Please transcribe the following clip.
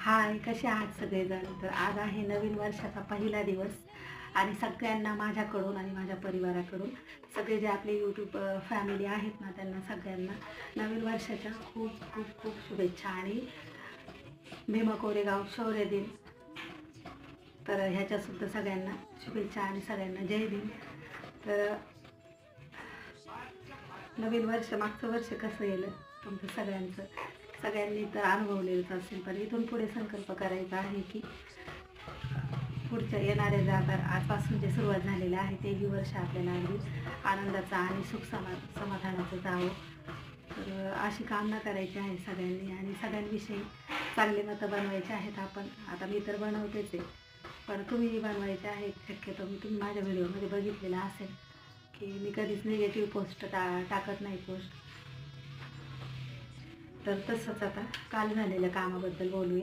हाय, कसे आहात सगळेजण? तर आज आहे नवीन वर्षाचा पहिला दिवस आणि सगळ्यांना माझ्याकडून आणि माझ्या परिवाराकडून सगळे जे आपले यूट्यूब फॅमिली आहेत ना, त्यांना सगळ्यांना नवीन वर्षाच्या खूप खूप खूप शुभेच्छा आणि भीमा कोरेगाव शौर्य दिन. तर ह्याच्यासुद्धा सगळ्यांना शुभेच्छा आणि सगळ्यांना जय भीम. तर नवीन वर्ष, मागचं वर्ष कसं गेलं तुमचं सगळ्यांनी तर अनुभवलेलंच असेल, पण इथून पुढे संकल्प करायचा आहे की पुढच्या येणाऱ्या जाणार आजपासून जे सुरुवात झालेलं आहे तेही वर्ष आपल्याला अगदी आनंदाचा आणि समाधानाचं जावं. तर अशी कामना करायची आहे सगळ्यांनी आणि सगळ्यांविषयी चांगले मतं बनवायचे आहेत. आता मी तर बनवतेच आहे, पण तुम्हीही बनवायचे आहेत. शक्यतो तुम्ही माझ्या व्हिडिओमध्ये बघितलेलं असेल की मी कधीच निगेटिव्ह पोस्ट टाकत नाही पोस्ट. तर तसंच आता काल झालेल्या कामाबद्दल बोलूया.